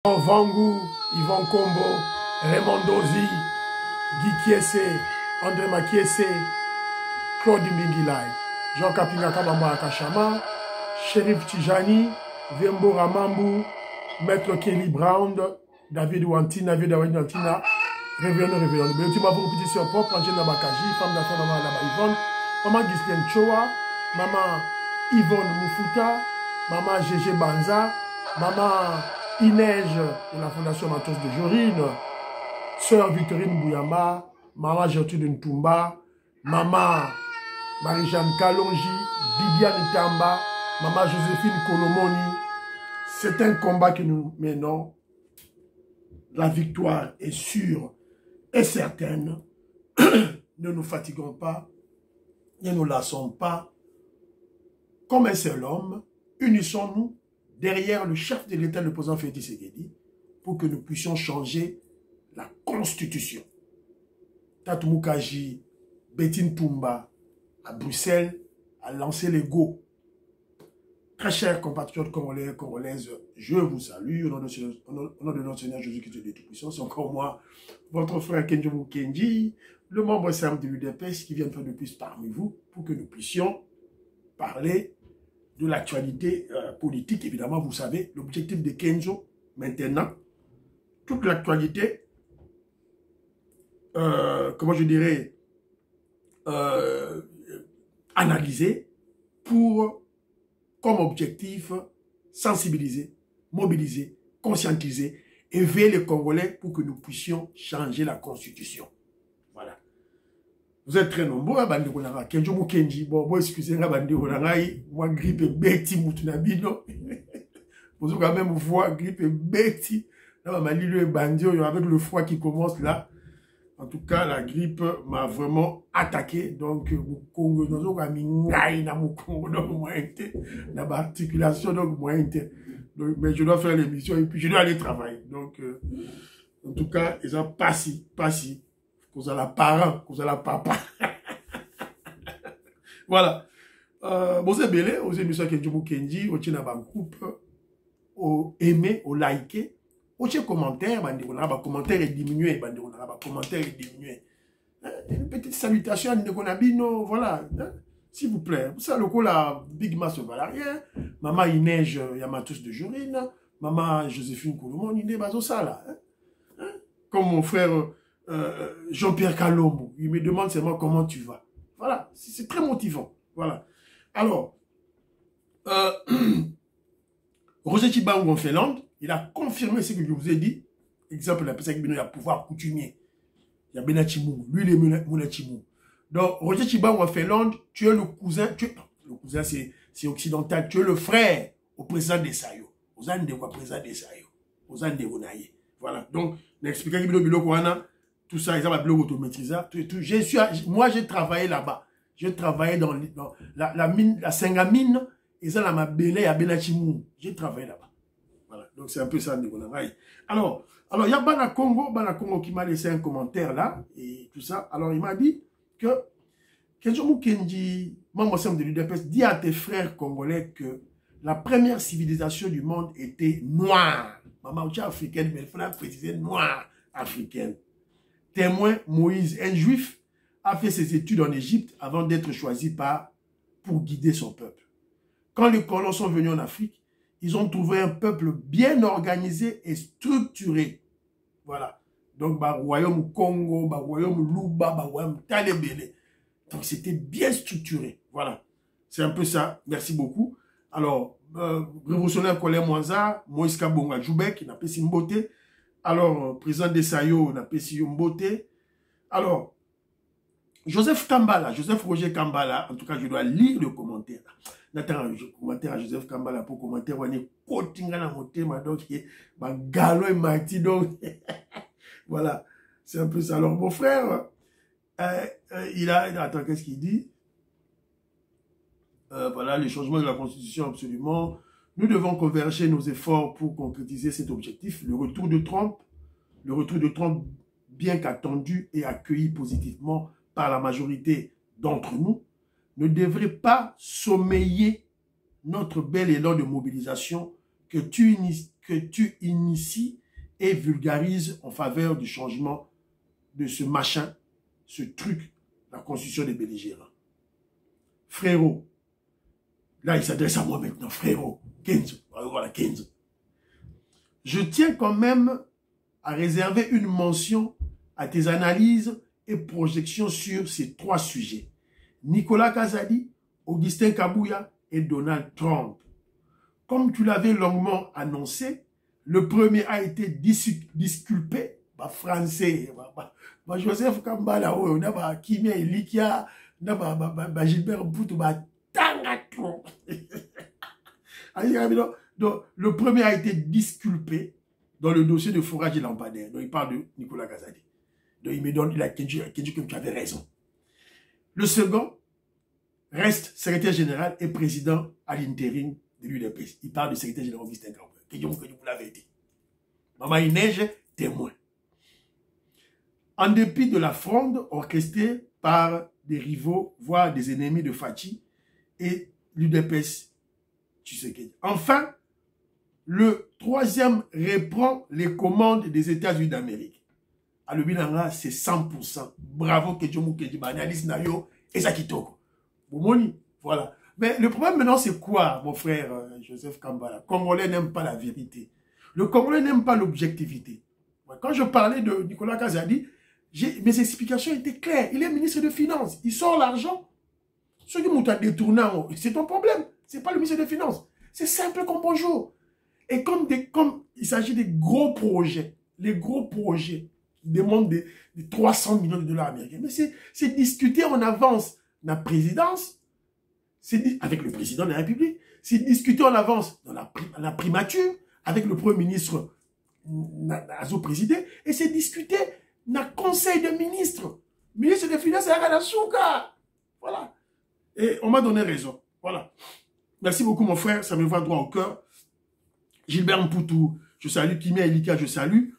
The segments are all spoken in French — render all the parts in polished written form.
Vangu, Yvon Kombo, Raymond Dozi, Guy Kiese, André Makiese, Claude Mbingilai, Jean Kapinga Kabamba Akashama, Shérif Tijani, Vembo Ramambu, Maître Kelly Brown, David Wantina, Révélant. Mais tu m'as beaucoup petit sur propre, Angèle Nabakaji, femme d'affaires maman Naba Yvonne, maman Ghislaine Choa, maman Yvonne Moufuta, maman Gégé Banza, maman Inège de la Fondation Matos de Jorine, sœur Victorine Bouyama, maman Gertrude Ntumba, maman Marie-Jeanne Kalonji, Bibiane Tamba, maman Joséphine Kolomoni. C'est un combat que nous menons. La victoire est sûre et certaine. Ne nous fatiguons pas, ne nous lassons pas. Comme un seul homme, unissons-nous derrière le chef de l'État, le président Félix Tshisekedi, pour que nous puissions changer la Constitution. Tatou Mukaji, Betty Tumba, à Bruxelles, a lancé les go. Très chers compatriotes congolais et congolaises, je vous salue au nom de notre Seigneur Jésus-Christ de Tout-Puissant. C'est encore moi, votre frère Kenjomu Kenji, le membre simple de l'UDPS qui vient de faire de plus parmi vous, pour que nous puissions parler de l'actualité politique. Évidemment, vous savez, l'objectif de Kenzo, maintenant, toute l'actualité, comment je dirais, analysée pour, comme objectif, sensibiliser, mobiliser, conscientiser, éveiller les Congolais pour que nous puissions changer la Constitution. Voilà. Vous êtes très nombreux à Bandi Ronanga. Kenjo Mukenji, bon, excusez-moi, Bandi Ronanga, moi, grippe Betty Moutunabino. Vous avez quand même voir grippe Betty. Là, ma lille Bandi, avec le froid qui commence là. En tout cas, la grippe m'a vraiment attaqué. Donc, Mukongo, nous avons mis na Mukongo, donc, moi, la articulation, donc, moi, mais je dois faire l'émission et puis je dois aller travailler. Donc, en tout cas, ils ont pas si. Vous avez la parent, vous avez la papa. Voilà. Vous avez belé, vous avez mis ça que Djoumou Kenji, vous avez un groupe, vous aimé, vous liké, vous avez commentaire, vous avez un commentaire diminué, Une petite salutation, voilà. S'il vous plaît. Vous savez, le coup, la Big Mass Valarien, maman Inège Yamatus de Jorine, maman Joséphine Koulomon, il est ça là. Comme mon frère Jean-Pierre Kalombo, il me demande seulement comment tu vas. Voilà, c'est très motivant. Voilà. Alors, Roger Chibango en Finlande, il a confirmé ce que je vous ai dit. Exemple, la personne qui a pouvoir coutumier. Il y a Benachimou, lui il est Mounachimou. Donc, Roger Chibango en Finlande, tu es le cousin, le cousin c'est occidental, tu es le frère au président des Sayo. Aux Andes, président des Sayo. Aux Andes, voilà. Donc, n'expliquez pas tout ça, ils ont appelé automatisé. Moi, j'ai travaillé là-bas. J'ai travaillé dans la mine, la Sengamine, ils ont la belé à Benachimou. J'ai travaillé là-bas. Voilà. Donc, c'est un peu ça, Alors, il y a Bana Congo qui m'a laissé un commentaire là, et tout ça. Alors, il m'a dit que Kenjomu Kenji, membre de l'UDPS, dit à tes frères congolais que la première civilisation du monde était noire. Maman africaine, mais il faut préciser noire africaine. Témoin, Moïse, un juif, a fait ses études en Égypte avant d'être choisi pour guider son peuple. Quand les colons sont venus en Afrique, ils ont trouvé un peuple bien organisé et structuré. Voilà. Donc, royaume Congo, royaume Luba, royaume Talebele. Donc, c'était bien structuré. Voilà. C'est un peu ça. Merci beaucoup. Alors, révolutionnaire Colin Mwanza, Moïse Kabonga Djoubek, qui n'a pas si mboté. Alors, président des Sayo, n'a pas si mboté. Alors, Joseph Roger Kambala, en tout cas, je dois lire le commentaire. N'attends, je commentaire à Joseph Kambala pour commenter, on est cotinga na moté, donc, galo et mati, donc, voilà. C'est un peu ça. Alors, mon frère, attends, qu'est-ce qu'il dit? Voilà, les changements de la Constitution, absolument. Nous devons converger nos efforts pour concrétiser cet objectif. Le retour de Trump, bien qu'attendu et accueilli positivement par la majorité d'entre nous, ne devrait pas sommeiller notre bel élan de mobilisation que que tu inities et vulgarises en faveur du changement de ce machin, ce truc, la constitution des belligérants. Frérot, là il s'adresse à moi maintenant, frérot, Kenzo, voilà Kenzo. Je tiens quand même à réserver une mention à tes analyses et projections sur ces 3 sujets. Nicolas Kazadi, Augustin Kabouya et Donald Trump. Comme tu l'avais longuement annoncé, le premier a été disculpé par français. Joseph Kambala, Kimia Ilikia, Gilbert Boutou, Tangato. Donc, le premier a été disculpé dans le dossier de forage et lampadaire. Donc, il parle de Nicolas Kazadi. Donc, il me donne, il a Kenji que tu avais raison. Le second reste secrétaire général et président à l'intérim de l'UDPS. Il parle de secrétaire général Augustin Kambouya. Que vous l'avez dit. Maman Ineige, témoin. En dépit de la fronde orchestrée par des rivaux, voire des ennemis de Fachi et l'UDPS, tu sais que. Enfin, le troisième reprend les commandes des États-Unis d'Amérique. À le bilan, c'est 100%. Bravo, Kedjoumou Kedjiba, analyse Nayo et Zakitoko. Boumoni, voilà. Mais le problème maintenant, c'est quoi, mon frère Joseph Kambala? Congolais n'aime pas la vérité. Le Congolais n'aime pas l'objectivité. Quand je parlais de Nicolas Kazadi, mes explications étaient claires. Il est ministre des Finances. Il sort l'argent. Ceux qui m'ont détourné, c'est ton problème. Ce n'est pas le ministre des Finances. C'est simple comme bonjour. Et comme il s'agit des gros projets, les gros projets qui demandent des 300 millions de dollars américains, mais c'est discuté en avance dans la présidence, avec le président de la République, c'est discuté en avance dans la primature, avec le Premier ministre Nazo présidé, et c'est discuté dans le Conseil des ministres. Ministre des Finances, c'est Agadasuka. Voilà. Et on m'a donné raison. Voilà. Merci beaucoup, mon frère. Ça me va droit au cœur. Gilbert Mpoutou, je salue. Kimia Elika, je salue.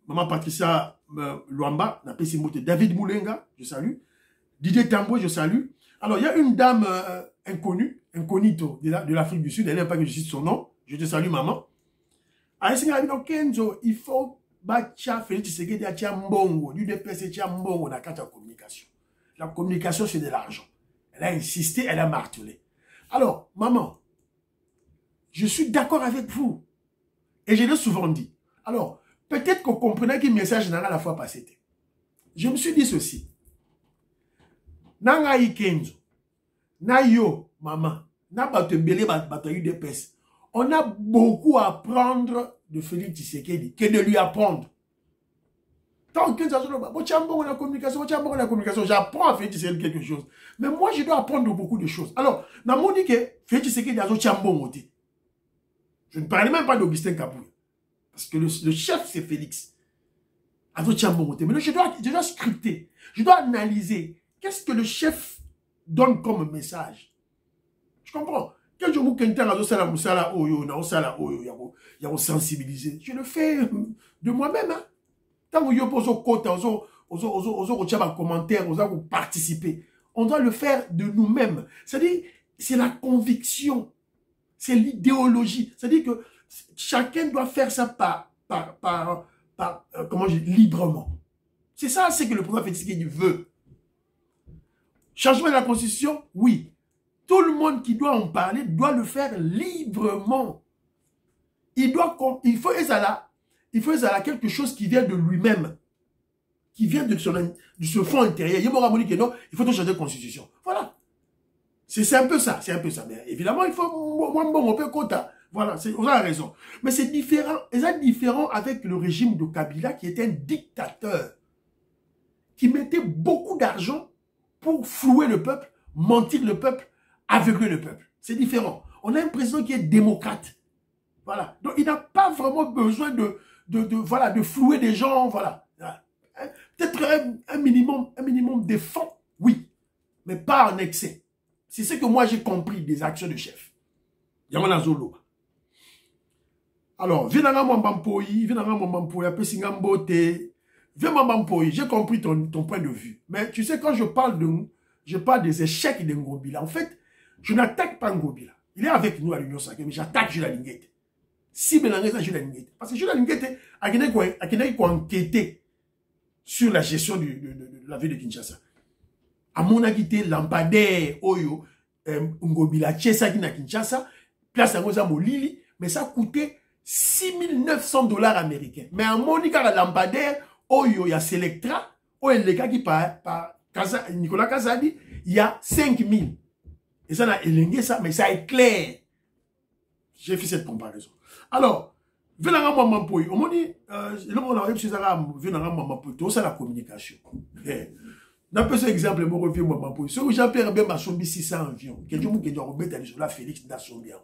Maman Patricia Luamba, David Moulenga, je salue. Didier Tambo, je salue. Alors, il y a une dame inconnue, incognito de l'Afrique du Sud. Elle n'aime pas que je cite son nom. Je te salue, maman. Kenzo, il faut battre Félix Tshisekedi à Tiambongo. L'UDPS Tiambongo dans la communication. La communication, c'est de l'argent. Elle a insisté, elle a martelé. Alors, maman, je suis d'accord avec vous. Et je l'ai souvent dit. Alors, peut-être qu'on comprenait que le message n'a la fois passé. Je me suis dit ceci. Nanga Kenzo, na yo, maman, na batembele bato UDPS. On a beaucoup à apprendre de Félix Tshisekedi que de lui apprendre. Tant que la communication, j'apprends à Félix Tshisekedi quelque chose. Mais moi, je dois apprendre beaucoup de choses. Alors, on dit que Félix Tshisekedi a dit je ne parlais même pas d'Augustin Kabouya. Parce que le chef, c'est Félix. Mais je dois scripter. Je dois analyser. Qu'est-ce que le chef donne comme message? Je comprends. Quand je me sensibiliser, je le fais de moi-même. Quand vous posez au côté, aux commentaires, aux participer, on doit le faire de nous-mêmes. C'est-à-dire, c'est la conviction, c'est l'idéologie. C'est-à-dire que chacun doit faire ça librement. C'est ça, c'est que le président Félix Tshisekedi veut. Changement de la Constitution, oui. Tout le monde qui doit en parler doit le faire librement. Il faut quelque chose qui vient de lui-même, qui vient de ce fond intérieur. Il faut changer de constitution. Voilà. C'est un peu ça, Mais évidemment, il faut un peu quota. Voilà, on a raison. Mais c'est différent. C'est différent avec le régime de Kabila qui était un dictateur, qui mettait beaucoup d'argent pour flouer le peuple, mentir le peuple, aveugler le peuple. C'est différent. On a un président qui est démocrate. Voilà. Donc, il n'a pas vraiment besoin de flouer des gens. Voilà. Peut-être un minimum de fonds, oui. Mais pas en excès. C'est ce que moi j'ai compris des actions de chef. Yamana Zolo. Alors, j'ai compris ton point de vue. Mais tu sais, quand je parle des échecs de Ngobila. En fait, je n'attaque pas Ngobila. Il est avec nous à l'Union sacrée, mais j'attaque Jules Linguette. cible dans Jules Ningete. Parce que Jules Ningete a enquêté sur la gestion de la ville de Kinshasa. À mon avis, lampadaire, Oyo, Ngobila, Tchesa qui na Kinshasa, place à Ngoza Molili, mais ça coûtait $6,900 américains. Mais à mon avis, la lampadaire, Oyo, il y a Selectra, Oyo, les gars qui par Nicolas Kazadi, il y a 5,000. Et ça n'a élingué ça, mais ça est clair. J'ai fait cette comparaison. Alors, venant à Mampoui, on m'a dit, on arrive chez Aram, venant à Mampoui, c'est la communication. D'un peu cet exemple, je reviens à Mampoui. Si Jean-Pierre Bemba sombi 600 avions, quelqu'un qui doit remettre à l'isola Félix Dassombia.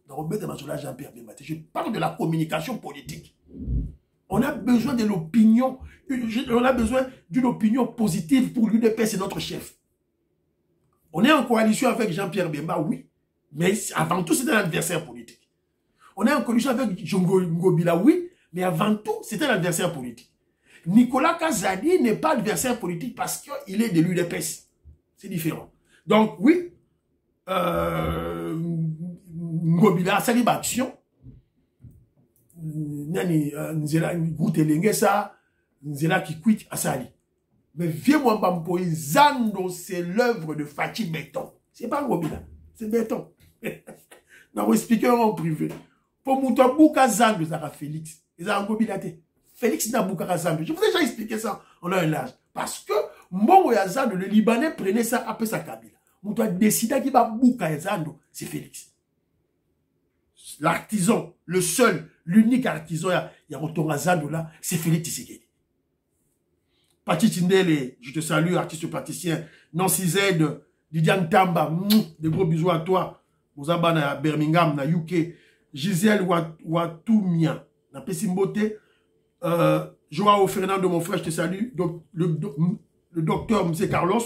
Dans remettre à l'isola Jean-Pierre Bemba. Je parle de la communication politique. On a besoin de l'opinion, on a besoin d'une opinion positive pour l'UDPS et notre chef. On est en coalition avec Jean-Pierre Bemba, oui, mais avant tout, c'est un adversaire politique. On est en coalition avec Jongo Ngobila, oui, mais avant tout, c'est un adversaire politique. Nicolas Kazadi n'est pas adversaire politique parce qu'il est de l'UDPS. C'est différent. Donc, oui, Ngobila a sali action. Nzela Goutelenge ça, Nzela qui quitte Asali. Mais viens-moi Mbampoï, Zando, c'est l'œuvre de Fatih Béton. C'est pas Ngobila, c'est Béton. On va expliquer en privé. Pour Moutabouka Zando, ça Félix. Ils ont Ngobila. Félix Nabouka Zando. Je vous ai déjà expliqué ça. On a un âge. Parce que Mbongo Zando, le Libanais prenait ça après sa Kabila. Moutou a décidé qu'il va Bouka Zando, c'est Félix. L'artisan, le seul, l'unique artisan, il y a retour à Zando là, c'est Félix Tshisekedi. Pati Tindele, je te salue, artiste plasticien. Nancy Z, Didier Ntamba, des gros bisous à toi. Mozaba na Birmingham, na UK. Gisèle Watumia, na Pessimbote. Joao Fernando, mon frère, je te salue. Le docteur M. Carlos,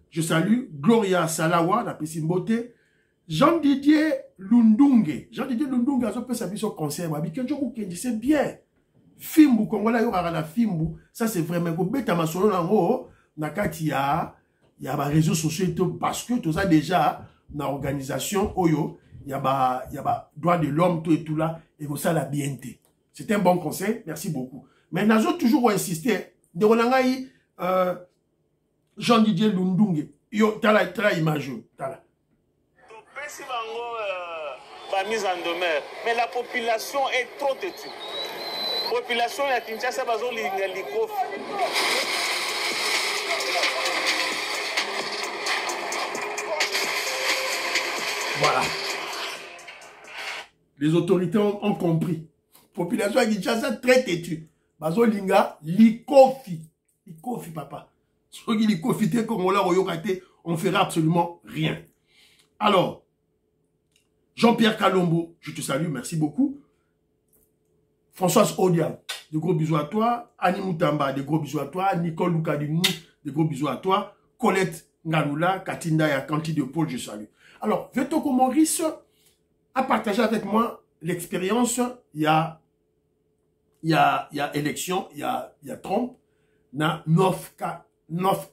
je salue. Gloria Salawa, na Pessimbote. Jean-Didier Lundunge. Jean-Didier Lundunge, a peut s'appuyer sur concert. C'est bien. Fimbu, Congolais, la Fimbu. Ça, c'est vraiment. Beta Masolo, il y a des réseaux sociaux parce que tout ça, déjà, dans l'organisation, Oyo, il y a droit de l'homme, tout et tout là, et ça, la BNT. C'est un bon conseil. Merci beaucoup. Mais nous avons toujours insisté. De Rolangaï, Jean-Didier Lundunge. Yo, t'as la image. T'as la. Mise en demeure, mais la population est trop têtue. La population est à Kinshasa, voilà. Les autorités ont compris. Population à Kinshasa très têtue. Bazo linga likofi. Likofi papa. Ceux qui likofi te comme on l'a oyokate, on fera absolument rien. Alors, Jean-Pierre Kalombo, je te salue, merci beaucoup. Françoise Odia, de gros bisous à toi. Annie Moutamba, de gros bisous à toi. Nicole Loukadimou, de gros bisous à toi. Colette Ngalula, Katinda et Kanti de Paul, je salue. Alors, Vetoko Maurice a partagé avec moi l'expérience. Il y a élection, il y a Trump, dans North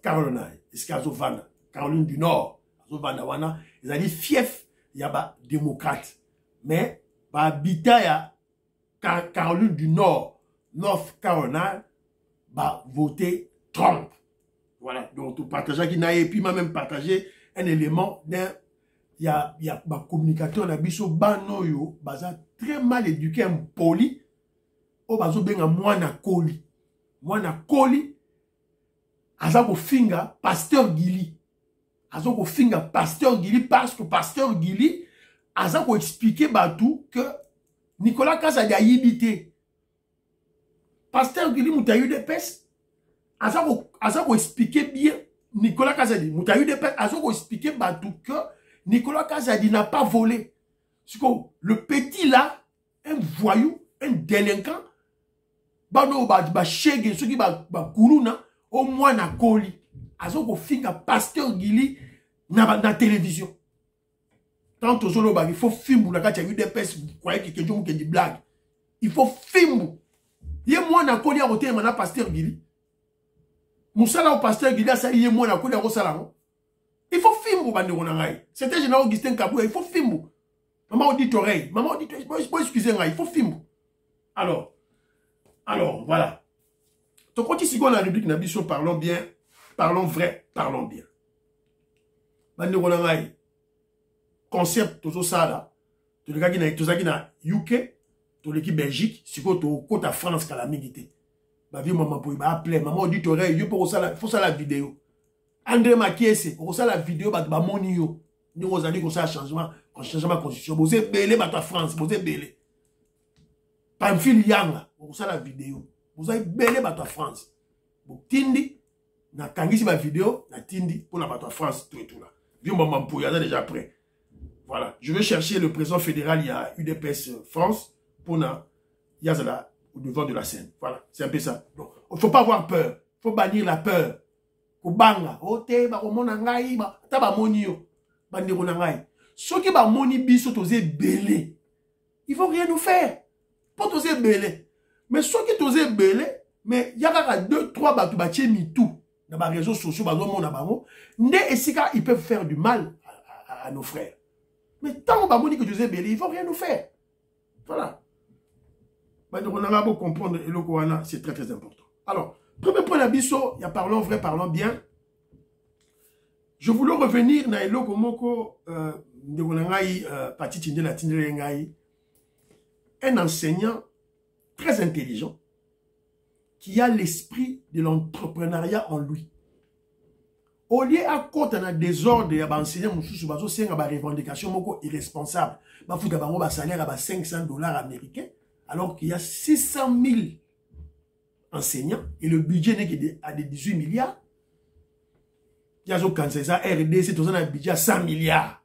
Carolina, Escazovana, Caroline du Nord, Azovana, ils ont dit fief. Il y a des démocrates. Mais, habitat, il y a Caroline du Nord, North Carolina, voter Trump. Voilà. Donc, tout partager qui n'a et puis même partagé un élément d'un, il y a communicateur, la biso banoyo, très mal éduqué, un poli, au bazo benga mwana koli. Mwana koli, azako finga, pasteur Gili. Azoko finga pasteur Gili parce que pasteur Gili azako expliquer batou que Nicolas Kazadi a yibité. Pasteur Gili moutayu de pes azako expliquer bien Nicolas Kazadi moutayu de pes azako expliquer batou que Nicolas Kazadi n'a pas volé. Parce que le petit là, un voyou, un délinquant, bano ba chege ceux qui ba kuluna au moins na koli. Azoko finga pasteur Gili na télévision. Tant aux autres, il faut filmer la carte, il y a eu des pèses, vous croyez que quelqu'un qui dit blague. Il faut filmer. Il y a moi na koli à côté de pasteur Gili. Moussala au pasteur Gili a sali, il y a moi na koli à Rosalan. Il faut filmer, bande de Ronangaï. C'était général Augustin Kabou, il faut filmer. Maman dit oreille. Maman dit, excusez-moi, il faut film. Alors, voilà. Donc, quand ici, on a la rubrique Nabiso, parlons bien, parlons vrai, parlons bien. Bande Rolangai, concept, tout ça là, tout le gars qui na UK, tout l'équipe Belgique, c'est quoi, tout côté France, qui a la milité. Bah, vieux maman, pour appeler, maman dit oreille, il faut ça la vidéo. André Makiese, pour ça la vidéo, bah, moni yo. Nous, on a dit qu'on ça changement de constitution. Vous êtes belé, bah, France, vous êtes belé. Pamphile Yang, pour ça la vidéo. Vous avez belé, bah, France. Vous tindi, na kangisi ma vidéo, na tindi, pour la bateau France, tout et tout là. Vieux maman, pour y a déjà prêt. Voilà. Je vais chercher le président fédéral, il y a UDPS France, pour na, Yazala, au devant de la scène. Voilà. C'est un peu ça. Donc, il ne faut pas avoir peur. Il faut bannir la peur. Banga, ote, ba omona ngai, ba taba moni yo, bandeko na ngai. Soki ba moni biso toze belé, ils vont rien nous faire. Pas toze belé. Mais soki toze belé, mais y a 2, 3 batu ba tie mi tout dans les réseaux sociaux, ba mona bango, nde esika ils peuvent faire du mal à nos frères. Mais tant ba moni que toze belé, ils vont rien nous faire. Voilà. Bandeko na ngai comprendre et le Koana, c'est très très important. Alors, premier point d'abisso, il y a parlons vrai, parlons bien. Je voulais revenir dans le Komoko un enseignant très intelligent qui a l'esprit de l'entrepreneuriat en lui. Au lieu à côté d'un désordre, il y a un enseignant qui a une revendication irresponsable. Il y a un salaire à $500 américains alors qu'il y a 600 000 enseignants et le budget n'est qu'à 18 milliards. Il y a ça, RDC, tout ça, un budget à 100 milliards.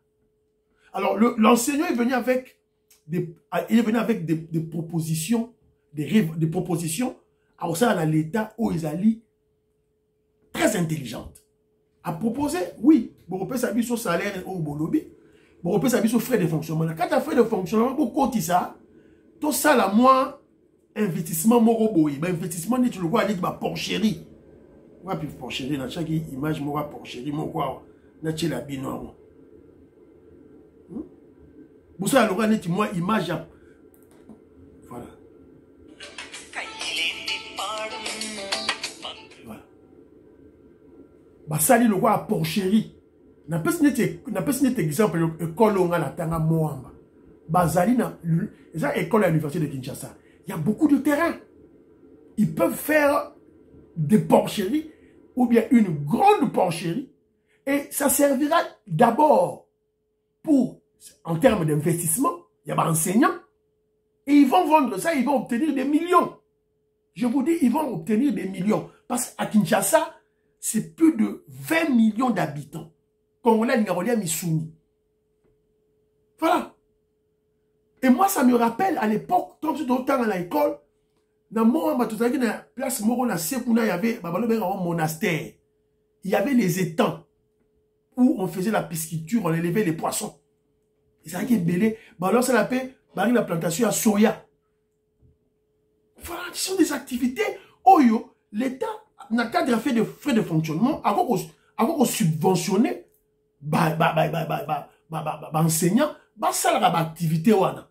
Alors, l'enseignant est venu avec des propositions, des propositions, alors ça, à l'État, où ils allaient très intelligentes. À proposer, oui, vous pouvez s'habiller sur salaire au Bolobi, vous pouvez s'habiller sur frais de fonctionnement. Quand tu as frais de fonctionnement, pour côté ça, tout ça, là, moi, investissement moroboy, investissement tu le vois avec ma porcherie. Moi puis porcherie dans chaque image moi porcherie mon quoi na tchela bino. Vous savez le net moi image voilà. Voilà. Ba sali le quoi porcherie. Na pesi net exemple école on a la tanga moamba. Bazali na ça école à l'université de Kinshasa. Il y a beaucoup de terrain. Ils peuvent faire des porcheries ou bien une grande porcherie et ça servira d'abord pour, en termes d'investissement, il y a des enseignants et ils vont vendre ça, ils vont obtenir des millions. Je vous dis, ils vont obtenir des millions parce qu'à Kinshasa, c'est plus de 20 millions d'habitants. Congolais, Ngarolais, Missouni. Voilà. Et moi, ça me rappelle à l'époque, quand j'étais autant à l'école, dans la place Moro, il y avait un monastère. Il y avait les étangs où on faisait la pisciculture, on élevait les poissons. Et ça a été belé. Alors, ça l'appelle la plantation à soya. Voilà, ce sont des activités. Oyo, l'État n'a qu'à fait de frais de fonctionnement, avant qu'on subventionne, enseignants, ça la activité. Voilà.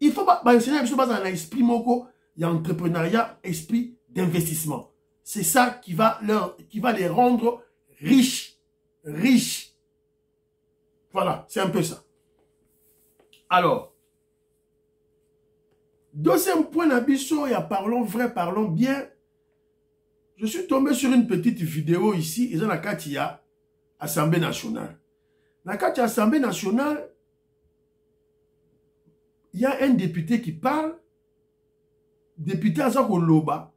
Il faut enseigner un esprit moko, il y a entrepreneuriat, esprit d'investissement. C'est ça qui va les rendre riches. Riches. Voilà, c'est un peu ça. Alors, deuxième point d'abisso, il y a parlons vrai, parlons bien. Je suis tombé sur une petite vidéo ici, ils ont la Katia, Assemblée nationale. La Katia, Assemblée nationale, il y a un député qui parle, député Azako Loba,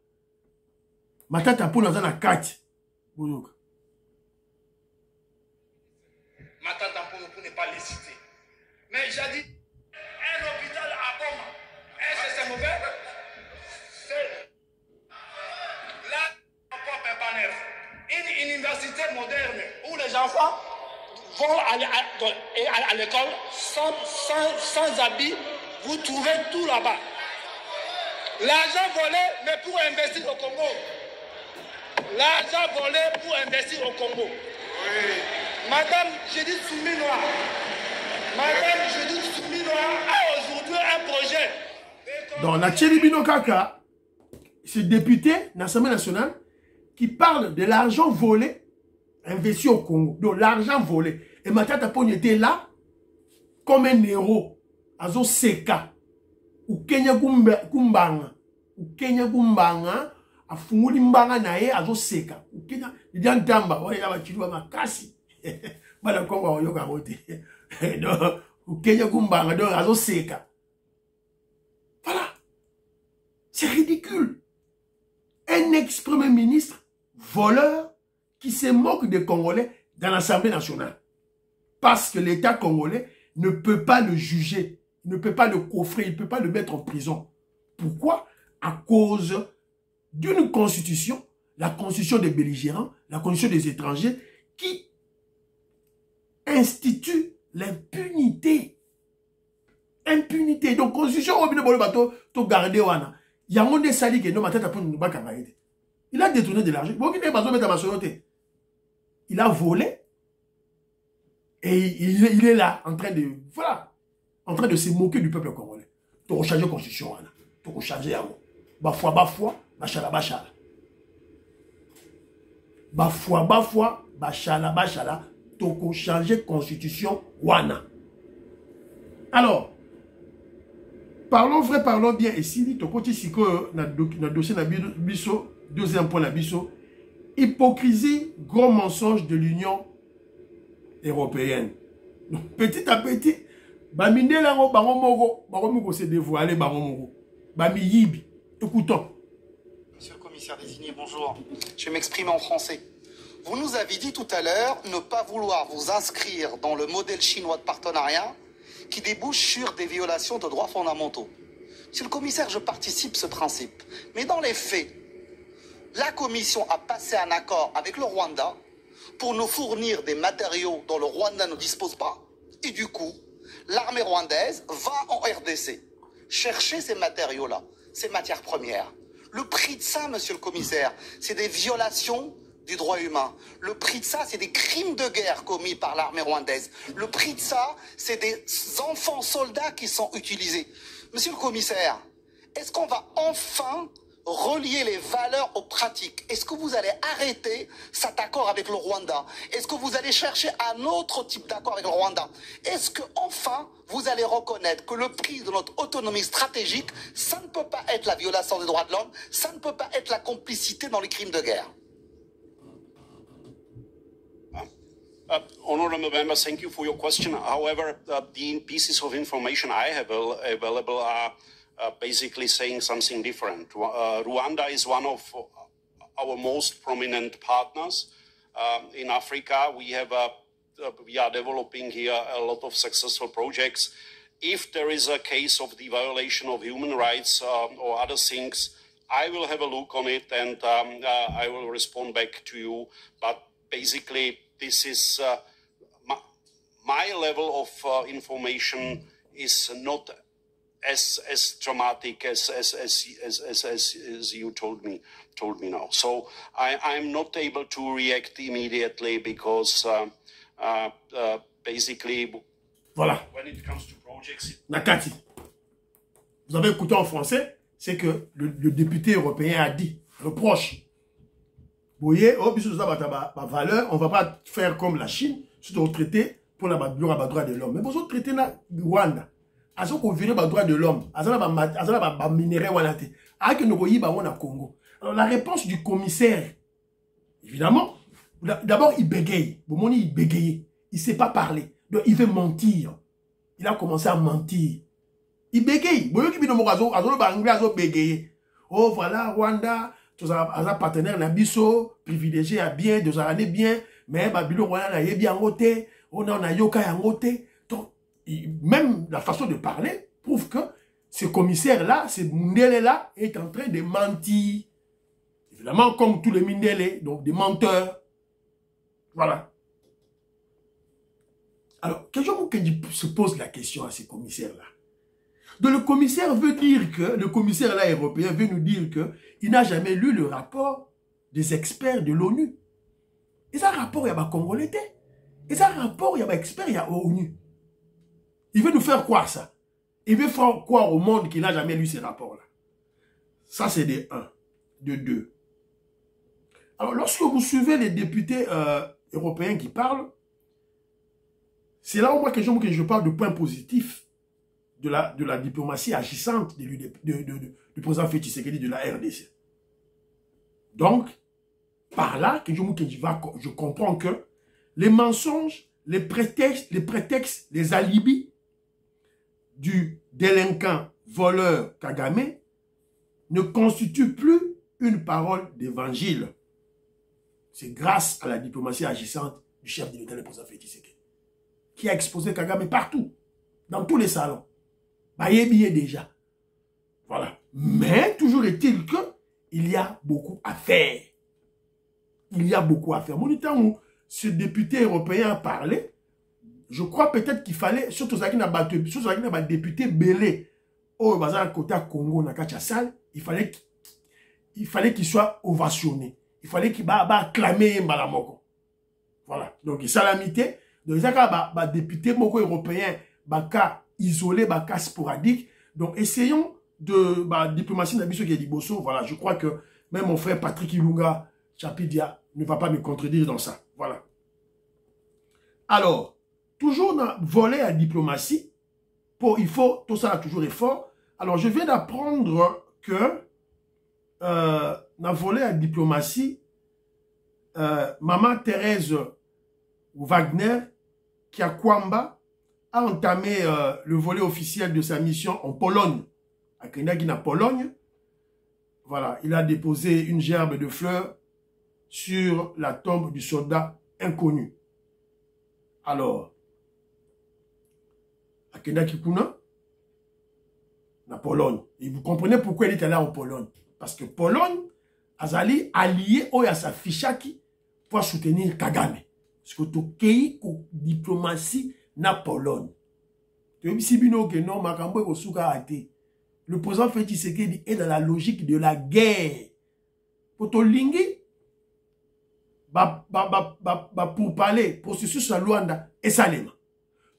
Matata pour dans la Katia. Matata pour ne pas les citer. Mais j'ai dit, un hôpital à Boma, est-ce que c'est mauvais? Là, on peut pas neuf. Une université moderne où les enfants vont à l'école sans habits, vous trouvez tout là-bas. L'argent volé, mais pour investir au Congo. L'argent volé pour investir au Congo. Oui. Madame, j'ai dit Souminois, Madame Judith Soumino a aujourd'hui un projet. Donc, la Tchelibino Kaka, ce député de l'Assemblée nationale qui parle de l'argent volé investi au Congo. Donc, l'argent volé. Et Matata Pone était là comme un héros. Azo Seka. Ou Kenya Kumbanga. Ou Kenya Kumbanga. A Funguli Mbanga Nae Azo Seka. Ou Kenya. Il y a un tamba. Ouais, il y a un chilou à Kasi. Voilà Congo a yoga roté. Donc, ou Kenya Kumbanga. Donc, Azo Seka. Voilà. C'est ridicule. Un ex-premier ministre voleur qui se moque des Congolais dans l'Assemblée nationale. Parce que l'État congolais ne peut pas le juger, ne peut pas le coffrer, il ne peut pas le mettre en prison. Pourquoi? À cause d'une constitution, la constitution des belligérants, la constitution des étrangers, qui institue l'impunité. Impunité. Donc, constitution, to garder wana. Il y a un monde sali qui est il a détourné de l'argent. Il a volé. Et il est là, en train de, voilà, en train de se moquer du peuple congolais. Tu as changé la constitution, tu as changé la bafoua, bachala, bachala. Bafoua, bachala, tu as changé la constitution, wana. Alors, parlons vrai, parlons bien. Et si tu as dit que dossier Bisso, deuxième point, Bisso, hypocrisie, gros mensonge de l'Union européenne. Donc, petit à petit, se dévoiler, écoutons. Monsieur le commissaire désigné, bonjour. Je vais m'exprimer en français. Vous nous avez dit tout à l'heure ne pas vouloir vous inscrire dans le modèle chinois de partenariat qui débouche sur des violations de droits fondamentaux. Monsieur le commissaire, je participe à ce principe. Mais dans les faits, la Commission a passé un accord avec le Rwanda pour nous fournir des matériaux dont le Rwanda ne dispose pas. Et du coup, l'armée rwandaise va en RDC chercher ces matériaux-là, ces matières premières. Le prix de ça, monsieur le commissaire, c'est des violations du droit humain. Le prix de ça, c'est des crimes de guerre commis par l'armée rwandaise. Le prix de ça, c'est des enfants soldats qui sont utilisés. Monsieur le commissaire, est-ce qu'on va enfin relier les valeurs aux pratiques? Est-ce que vous allez arrêter cet accord avec le Rwanda? Est-ce que vous allez chercher un autre type d'accord avec le Rwanda? Est-ce que enfin vous allez reconnaître que le prix de notre autonomie stratégique, ça ne peut pas être la violation des droits de l'homme, ça ne peut pas être la complicité dans les crimes de guerre? Honourable member, thank you for your question. However, the pieces of information I have available are basically saying something different. Rwanda is one of our most prominent partners in Africa. We are developing here a lot of successful projects. If there is a case of the violation of human rights or other things, I will have a look on it and I will respond back to you. But basically, this is my level of information is not as dramatic as you told me now. So I'm not able to react immediately because basically, voilà. When it comes to projects, Nakati, vous avez écouté en français, c'est que le député européen a dit, reproche. Vous voyez, oh, valeur, on ne va pas faire comme la Chine, c'est de traiter pour la droit de l'homme. Mais vous traitez le Rwanda. Azo ko vient ba droit de l'homme, azala ba minerai wana te. Aki no koyiba wana Congo. Alors la réponse du commissaire, évidemment, d'abord il bégaye. Bomoni il bégaye, il sait pas parler. Donc il veut mentir. Il a commencé à mentir. Il bégaye. Boyo ki bino mo azo ba anglais azo bégaye. Oh voilà Rwanda, tous un partenaire na biso, privilégié à bien, deux années bien, mais ba bilo Rwanda na yebi angote, on a yoka yangote. Même la façon de parler prouve que ce commissaire-là, ce Mindele-là, est en train de mentir. Évidemment, comme tous les Mindele, donc des menteurs. Voilà. Alors, quelqu'un se pose la question à ce commissaire-là. Donc, le commissaire veut dire que, le commissaire-là européen veut nous dire qu'il n'a jamais lu le rapport des experts de l'ONU. Et ça, rapport, il y a pas Congolais. Et ça, rapport, il y a pas experts, il y a ONU. Il veut nous faire quoi, ça? Il veut faire quoi au monde qui n'a jamais lu ces rapports-là? Ça, c'est de 1. De 2. Alors, lorsque vous suivez les députés européens qui parlent, c'est là où moi que je parle de points positifs de la diplomatie agissante du président Félix Tshisekedi de la RDC. Donc, par là, je comprends que les mensonges, les prétextes, les alibis du délinquant voleur Kagame ne constituent plus une parole d'évangile. C'est grâce à la diplomatie agissante du chef de l'État, le président Félix Tshisekedi, qui a exposé Kagame partout, dans tous les salons. Bayebiye déjà. Voilà. Mais toujours est-il qu'il y a beaucoup à faire. Il y a beaucoup à faire. Mon temps où ce député européen a parlé, je crois peut-être qu'il fallait, surtout ça qui n'a pas député belé au bazar côté Congo, il fallait qu'il soit ovationné. Il fallait qu'il acclamer Mbalamoko. Voilà. Donc, il salamité. Donc, il y a des députés européens baka isolés, baka sporadiques. Donc, essayons de diplomatie d'Abisso qui est Bosso. Voilà. Je crois que même mon frère Patrick Ilunga Chapidia ne va pas me contredire dans ça. Voilà. Alors, toujours dans volet à diplomatie, il faut, tout ça a toujours effort. Alors, je viens d'apprendre que dans volet à diplomatie, Maman Thérèse Wagner, qui a Kwamba, a entamé le volet officiel de sa mission en Pologne. À Kenagina, Pologne. Voilà, il a déposé une gerbe de fleurs sur la tombe du soldat inconnu. Alors, à Kenakipuna, la Pologne. Et vous comprenez pourquoi il est allé en Pologne. Parce que Pologne, Azali allié au Yasa Fichaki pour soutenir Kagame. Parce que tout pays diplomatie na Pologne. Le président Félix Tshisekedi est dans la logique de la guerre. Pour tout lingi, pour parler, processus à Luanda et Salema.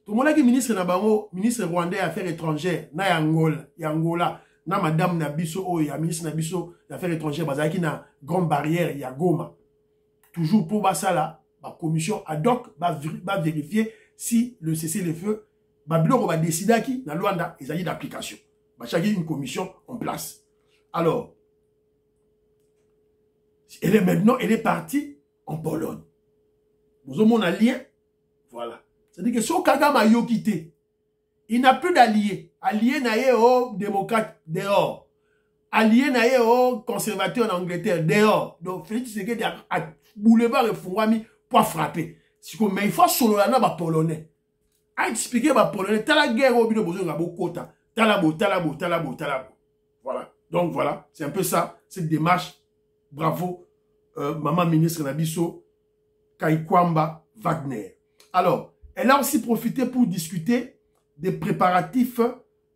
Tout le monde qui ministre Nabango, ministre rwandais des Affaires étrangères, na Angola, na madame Nabiso, ya ministre Nabiso des Affaires étrangères, bazaki na grande barrière, ya Goma. Toujours pour Basala, la commission ad hoc va vérifier si le cessez-le-feu, Babylon va décider qui, dans Luanda, il s'agit d'application. Il y a une commission en place. Alors, elle est maintenant, elle est partie en Pologne. Vous avez mon lien. Voilà. C'est-à-dire que si Kagame a quitté, il n'a plus d'alliés. Alliés naïe aux démocrates dehors. Alliés naïe aux conservateurs en Angleterre dehors. Donc, Félix Tshisekedi a boulevard et Fouami pour frapper. Mais il faut solo la na polonais. A expliquer ba polonais. T'as la guerre au bino besoin de kota. Talabo. Voilà. Donc voilà, c'est un peu ça, cette démarche. Bravo, maman ministre Nabiso, Kaikwamba Wagner. Alors, elle a aussi profité pour discuter des préparatifs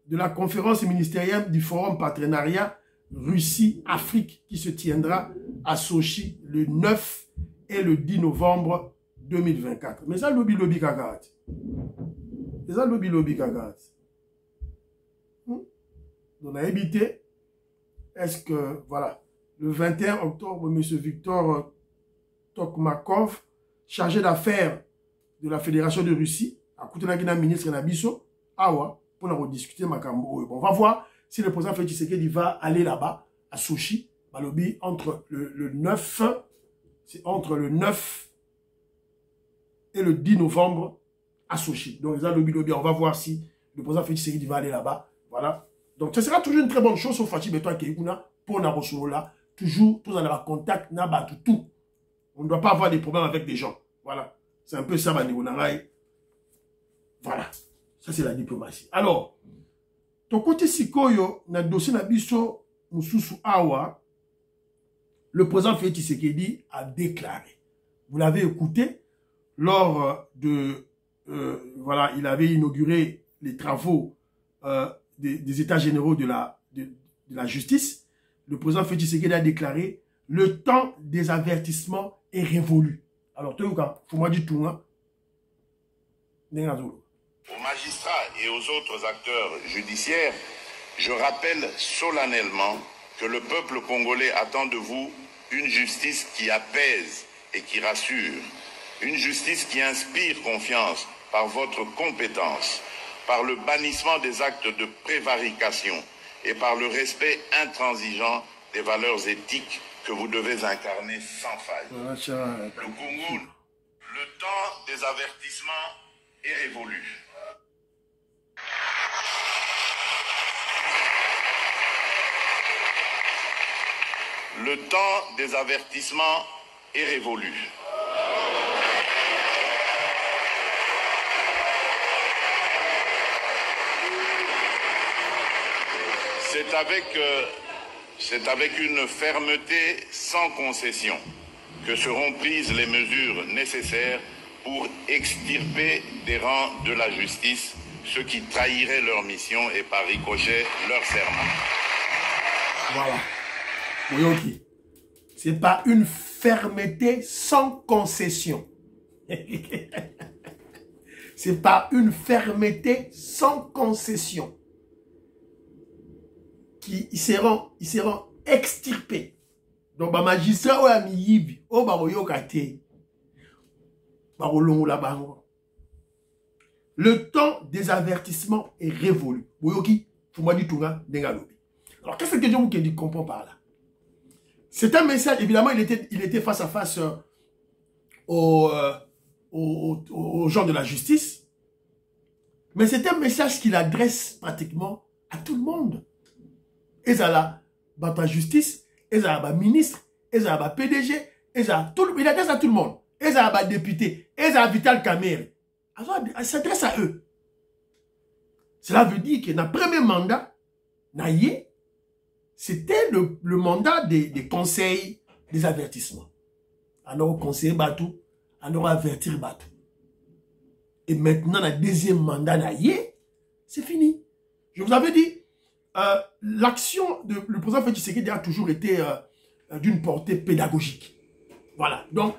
de la conférence ministérielle du Forum Partenariat Russie-Afrique qui se tiendra à Sochi le 9 et le 10 novembre 2024. Mais ça, lobby kagat. C'est ça, lobby kagat. On a évité, est-ce que, voilà, le 21 octobre, M. Victor Tokmakov, chargé d'affaires de la Fédération de Russie, a coûté la ministre Nabiso, Awa, pour en rediscuter Makambo. Bon, on va voir si le président Félix Tshisekedi va aller là-bas, à Sochi, Balobi, entre le 9, c'est entre le 9 et le 10 novembre à Sochi. Donc, lobby, on va voir si le président Félix Tshisekedi va aller là-bas. Voilà. Donc, ce sera toujours une très bonne chose au Fachi Beto Keikuna pour Narosolo là. Toujours, tous en avoir contact, n'a tout. On ne doit pas avoir des problèmes avec des gens. Voilà. C'est un peu ça, Manigonarai. Voilà. Ça, c'est la diplomatie. Alors, ton côté Sikoyo, na dossier Nabiso Mususu Awa, le président Félix Tshisekedi a déclaré. Vous l'avez écouté lors de. Voilà, il avait inauguré les travaux des états généraux de la justice. Le président Félix Tshisekedi a déclaré « Le temps des avertissements est révolu ». Alors, tu vois, il faut moi dire tout. Aux magistrats et aux autres acteurs judiciaires, je rappelle solennellement que le peuple congolais attend de vous une justice qui apaise et qui rassure, une justice qui inspire confiance par votre compétence, par le bannissement des actes de prévarication et par le respect intransigeant des valeurs éthiques que vous devez incarner sans faille. Le Congo, le temps des avertissements est révolu. Le temps des avertissements est révolu. C'est avec une fermeté sans concession que seront prises les mesures nécessaires pour extirper des rangs de la justice ceux qui trahiraient leur mission et par ricochet leur serment. Voilà. Boyoki, c'est pas une fermeté sans concession. C'est pas une fermeté sans concession. Ils seront extirpés. Donc, les magistrats ou les miyibi, ou les le temps des avertissements est révolu. Boyoki, alors, qu'est-ce que je ne comprends pas là? C'est un message, évidemment, il était face à face aux gens de la justice. Mais c'est un message qu'il adresse pratiquement à tout le monde. Ezala, la justice, Ezala, ministre, Ezala, PDG, Ezala, il adresse à tout le monde. Ezala, député, Ezala, Vital Kamerhe. Il s'adresse à eux. Cela veut dire que dans le premier mandat, c'était le mandat des conseils, des avertissements. Alors, conseiller Batou, alors avertir Batou. Et maintenant, le deuxième mandat, c'est fini. Je vous avais dit, l'action du président Félix Tshisekedi a toujours été d'une portée pédagogique. Voilà. Donc,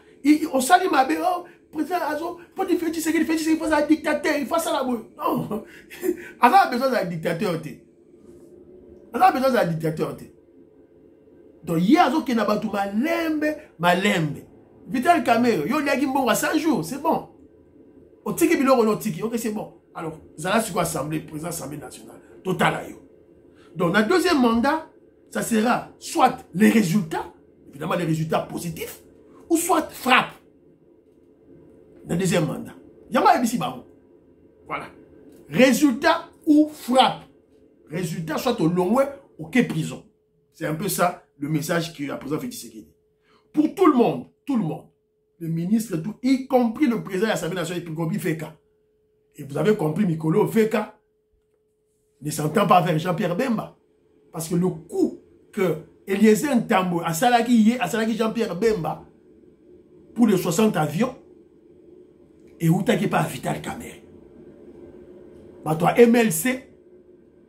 on salue ma bé, oh, président Azo, pour dire Félix Tshisekedi, il faut un dictateur, il faut ça là. Non. On a besoin d'un dictateur. On a besoin d'un dictateur. Donc, il y a Azo qui n'a pas tout malembe. Vital Kamerhe, il y a un 100 jours, c'est bon. Au tiki biloko no tiki, ok, c'est bon. Alors, Zala sur assemblée, président Assemblée nationale, total. Donc, dans le deuxième mandat, ça sera soit les résultats, évidemment les résultats positifs, ou soit frappe. Dans le deuxième mandat. Yama ici baro. Voilà. Résultat ou frappe. Résultat soit au long ou que prison. C'est un peu ça le message que le président Félix Tshisekedi. Pour tout le monde, le ministre, tout, y compris le président de l'Assemblée nationale, Gobi Feka. Et vous avez compris, Mikolo Feka ne s'entend pas avec Jean-Pierre Bemba. Parce que le coup que Eliezer Ntambo a salaki Jean-Pierre Bemba pour les 60 avions, et où t'as pas Vital Kamerhe. Bah toi MLC,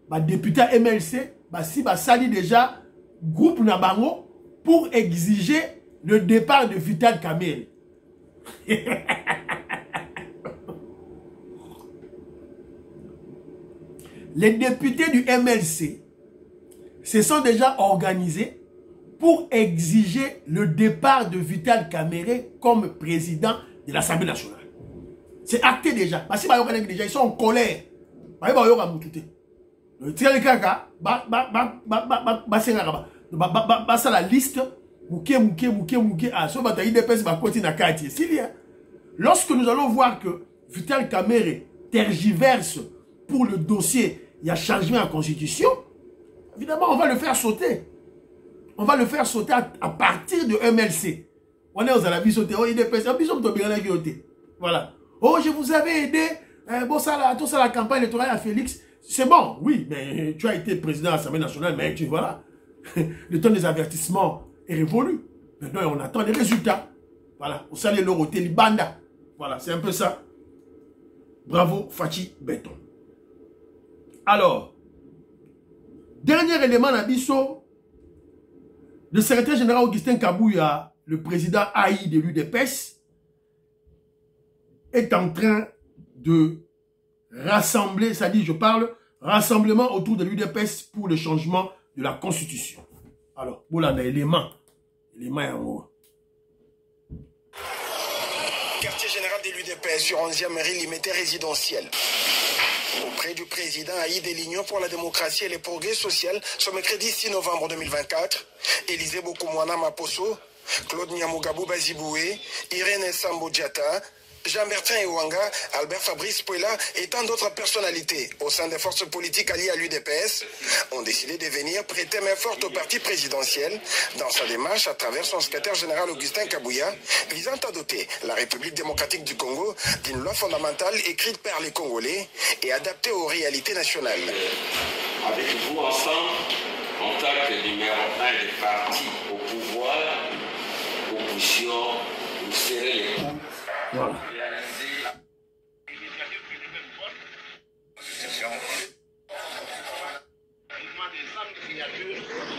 bah député MLC, bah si bah sali déjà groupe Nabango pour exiger le départ de Vital Kamerhe. Les députés du MLC se sont déjà organisés pour exiger le départ de Vital Kamerhe comme président de l'Assemblée nationale. C'est acté déjà. Parce que ils sont en colère. La liste. Lorsque nous allons voir que Vital Kamerhe tergiverse pour le dossier, il y a changement en constitution, évidemment, on va le faire sauter. On va le faire sauter à partir de MLC. On est aux Arabes sautés. Oh, voilà. Oh, je vous avais aidé. Bon, ça, tout ça, la campagne électorale à Félix. C'est bon, oui, mais tu as été président de l'Assemblée nationale, mais tu voilà. Le temps des avertissements est révolu. Maintenant, on attend les résultats. Voilà. On salue le roté, banda. Voilà, c'est un peu ça. Bravo, Fachi Béton. Alors, dernier élément d'Abisso, le secrétaire général Augustin Kabouya, le président AI de l'UDPS, est en train de rassembler, ça dit, je parle, rassemblement autour de l'UDPS pour le changement de la Constitution. Alors, voilà, on a éléments en haut. Quartier général de l'UDPS sur 11e mairie limitée résidentielle. Auprès du président Aïd Elignon pour la démocratie et les progrès sociaux, ce mercredi 6 novembre 2024, Élisée Bokoumouana Maposo, Claude Nyamugabou Baziboué, Irène Sambo Diata, Jean-Bertrand Ewanga, Albert Fabrice Pouela et tant d'autres personnalités au sein des forces politiques alliées à l'UDPS ont décidé de venir prêter main forte au parti présidentiel dans sa démarche à travers son secrétaire général Augustin Kabouya visant à doter la République démocratique du Congo d'une loi fondamentale écrite par les Congolais et adaptée aux réalités nationales. Avec vous ensemble, en tant que numéro 1 des partis au pouvoir, opposition, vous serrez les coups. Voilà.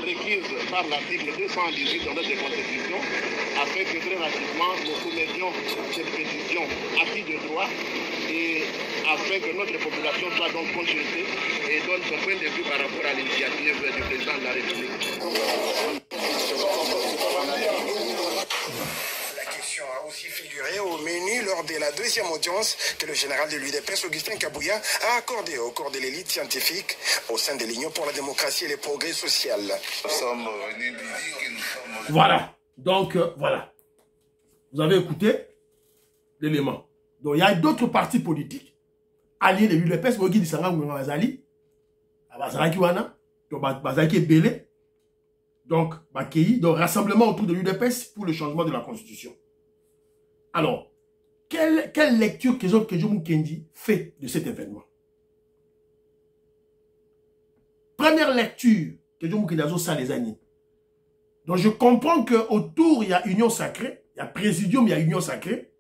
Requise par l'article 218 de notre Constitution, afin que très rapidement nous soumettions cette pétition à titre de droit et afin que notre population soit donc consultée et donne son point de vue par rapport à l'initiative du président de la République. A aussi figuré au menu lors de la deuxième audience que le général de l'UDPS, Augustin Kabouya, a accordé au corps de l'élite scientifique au sein de l'Union pour la démocratie et les progrès sociaux. Voilà. Donc, voilà. Vous avez écouté l'élément. Donc, il y a d'autres partis politiques alliés de l'UDPS, Mogi Disanga Ngwazali, Abazaraki Wana, donc Bazaki Belé, donc Bakei, donc rassemblement autour de l'UDPS pour le changement de la Constitution. Alors, quelle lecture que Kejo Mukendi fait de cet événement? Première lecture que Kejo Mukendi a ça les années. Donc, je comprends qu'autour, il y a union sacrée, il y a présidium, il y a union sacrée,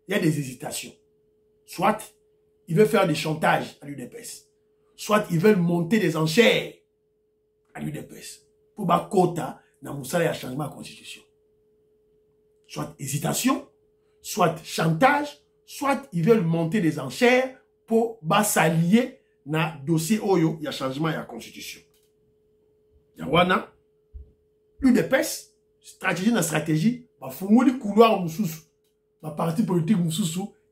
il y a des hésitations. Soit, ils veulent faire des chantages à l'UDPS. Soit, ils veulent monter des enchères à l'UDPS. Pour Bakota, dans Moussala, il y a changement de la Constitution. Soit hésitation, soit chantage, soit ils veulent monter des enchères pour s'allier dans le dossier Oyo, il y a changement de la Constitution. Il y a wana, l'UDPS, stratégie dans stratégie, il faut que couloir le parti politique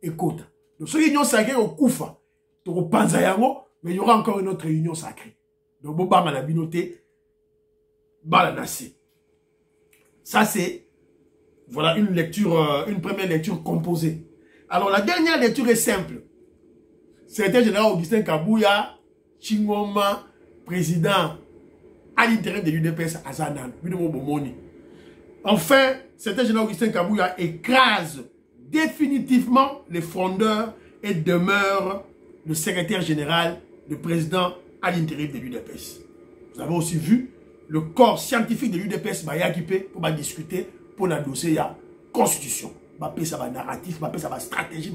et quota. Donc, cette union sacrée au Koufa, mais il y aura encore une autre union sacrée. Donc, bon, bah, la binoté, bah, la nation. Ça, c'est voilà une lecture, une première lecture composée. Alors, la dernière lecture est simple. Secrétaire général Augustin Kabouya, Chingoma, président à l'intérieur de l'UDPS à Zanan. Enfin, secrétaire général Augustin Kabouya écrase définitivement les frondeurs et demeure le secrétaire général, le président à l'intérieur de l'UDPS. Vous avez aussi vu le corps scientifique de l'UDPS pour discuter pour la dossier la constitution. Ça va narratif, ça va stratégie,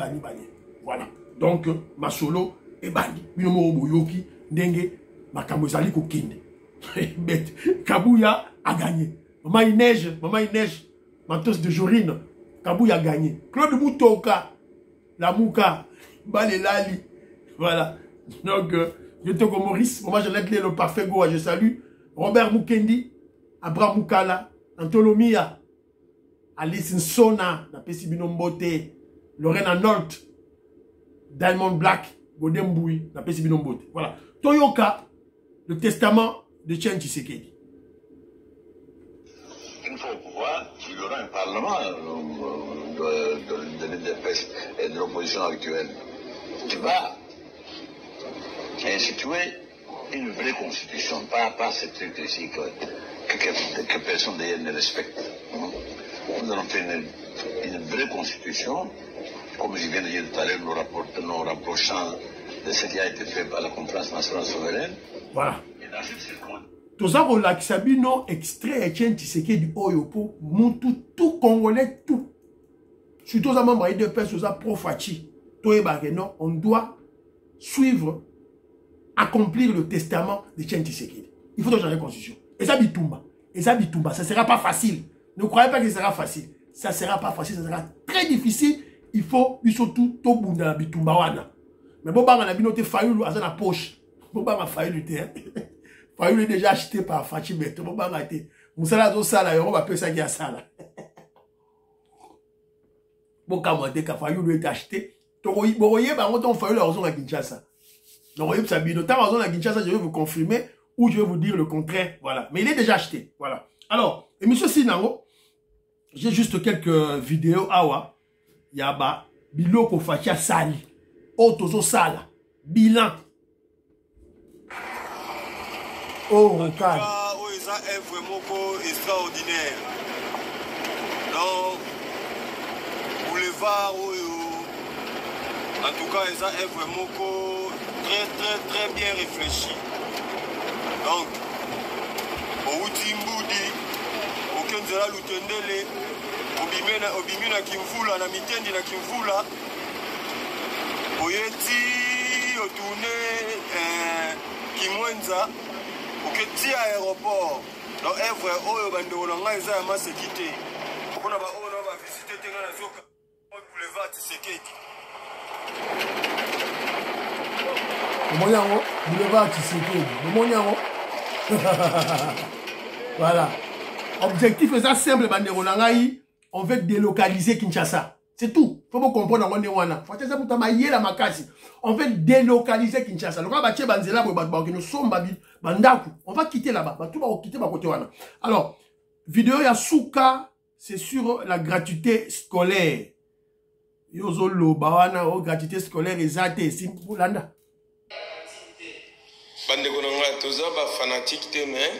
voilà. Donc, ma solo est bani. Binomo Boyoki, Ndenge, ma Kamozali Kokinde. Kabouya a gagné. Maman il neige, ma tosse de Jorine. Kabouya a gagné. Claude Moutoka, la Mouka, Balelali. Voilà. Donc, je te comme Maurice, moi je l'ai le parfait Goa, je salue. Robert Mukendi, Abraham Mukala, Antolomia, Alice Nsona, la Pessibino Mbote, Lorena Nolt, Diamond Black, Godemboui, la Pessibino Mbote. Voilà. Toyoka, le testament de Tchen Tshisekedi. Une fois au pouvoir, il y aura un parlement de l'UDPS et de l'opposition actuelle qui va instituer une vraie constitution, pas ce truc ici que personne d'ailleurs ne respecte. Nous allons faire une vraie constitution, comme je viens de dire tout à l'heure, nous rapprochant de ce qui a été fait par la conférence nationale souveraine. Voilà. Et dans cette circonstance, tout ça, on l'a Sabino extrait Etienne Tshisekedi Oyopo, tout Congolais, tout. Surtout aux membres de PES, Profachi, on doit suivre, accomplir le testament de Etienne Tshisekedi. Il faut changer la constitution. Et ça, Bitumba. Ça ne sera pas facile. Ne croyez pas que ce sera facile. Ça ne sera pas facile, ça sera très difficile. Il faut surtout tout Bunda Bitumba wana. Mais bon, on a bien noté Fayoulou à la poche. Bon, on a Fayoulou. Fayoulou est déjà acheté par Fachi Beto. Bon, on a été. Moussala do sala, on va appeler ça qui a sala. Bon, quand on a dit que Fayoulou est acheté, vous voyez, on Fayoulou a raison à Kinshasa. Donc, vous voyez, ça bien. Tant raison à Kinshasa, je vais vous confirmer ou je vais vous dire le contraire. Voilà. Mais il est déjà acheté. Voilà. Alors, et monsieur Sinango, j'ai juste quelques vidéos. Awa, Yaba, Biloko Fatia Sali. Otozo Sala. Bilan. Oh, regarde. Ça est vraiment extraordinaire. Donc, boulevard, en tout cas, ça est vraiment très bien réfléchi. Donc, au Timboudi, au Kenzela Lutendele, au Bimina Kimfula, na Mitendi na Kimfula, au Yeti, au Tourné, Kimwenza, au Keti aéroport. Donc, œuvre, au Bandolanga, ça a sécurité. On va visiter Tengana Zoka, au boulevard Tshisekedi. Monyango, boulevard Tshisekedi. Monyango. Voilà. Objectif est ça simple, Banderonangaï. On veut délocaliser Kinshasa. C'est tout. Faut vous comprendre. On veut délocaliser Kinshasa. On va quitter là-bas. Alors, vidéo Yasuka, c'est sur la gratuité scolaire. Yozolo, Bawana, gratuité scolaire, Ezate, Simpulanda. Bandeko nanga toza ba fanatique te mais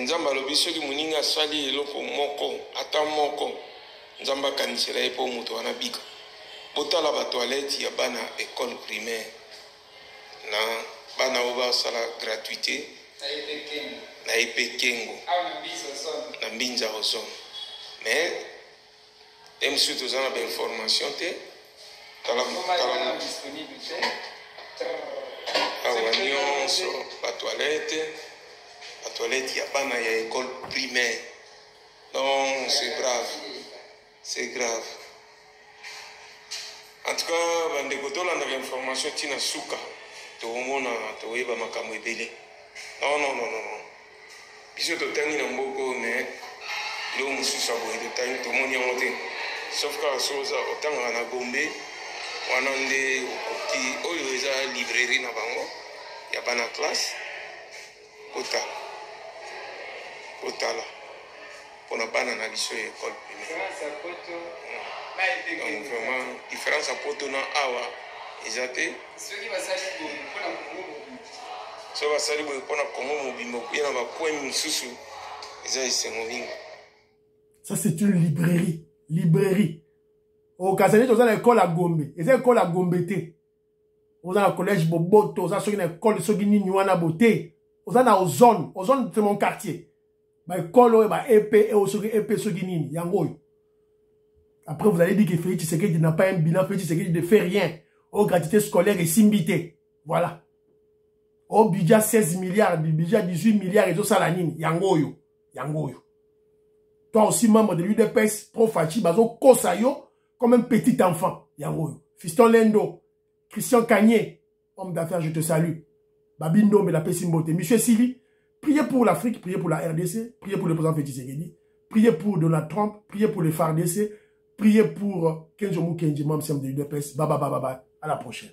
nzamba lobi soki muninga asali eloko moko ata moko nzamba kanisela ye po muto wana bika botala ba toilette ya bana école primaire na bana oba sala gratuité na epekengo na mbinza ozon mais emsu toza na ba information te tala awa nyonso ba toilette ya bana ya école primaire. Donc c'est grave en tout cas bandeko tolanda l'information tina suka toomona toyeba makambo ebele non biso totangi na mboko mais lo mosusu aboye totangi tomoni yango te sauf kaka soza otangaka na Gombe wana nde okoki oyo eza librairie na bango ya bana classe otala mpona bana na biso ya école primaire. Donc vraiment différence ya poto na awa eza te soki basali boye mpona kongo mobimba okuya na bapoint mosusu eza esengo mingi. Ça c'est une librairie. Au Kazani, tu as l'école à Gombe. Et c'est l'école à Gombe. Tu as le collège Boboto. Tu as l'école de Sogini Nyuana Boté. Tu as la zone. Ozone, c'est mon quartier. L'école, EP, EP Sogini. Yangoy. Après, vous allez dire que Félix Tshisekedi n'a pas un bilan. Félix Tshisekedi ne fait rien. Au gratuité scolaire et simbité. Voilà. Au budget 16 milliards, budget 18 milliards et tout ça, la nine. Yangoyo. Toi aussi, membre de l'UDPS, Pro Fachi, Bazo Kosayo. Comme un petit enfant. Yango. Fiston Lendo. Christian Kanye. Homme d'affaires, je te salue. Babindo, mais la Pessimbote. Monsieur Sili. Priez pour l'Afrique, priez pour la RDC, priez pour le président Félix Tshisekedi, priez pour Donald Trump, priez pour les FARDC, priez pour Kenjomu Kenji, membre de l'UDPS. Baba. À la prochaine.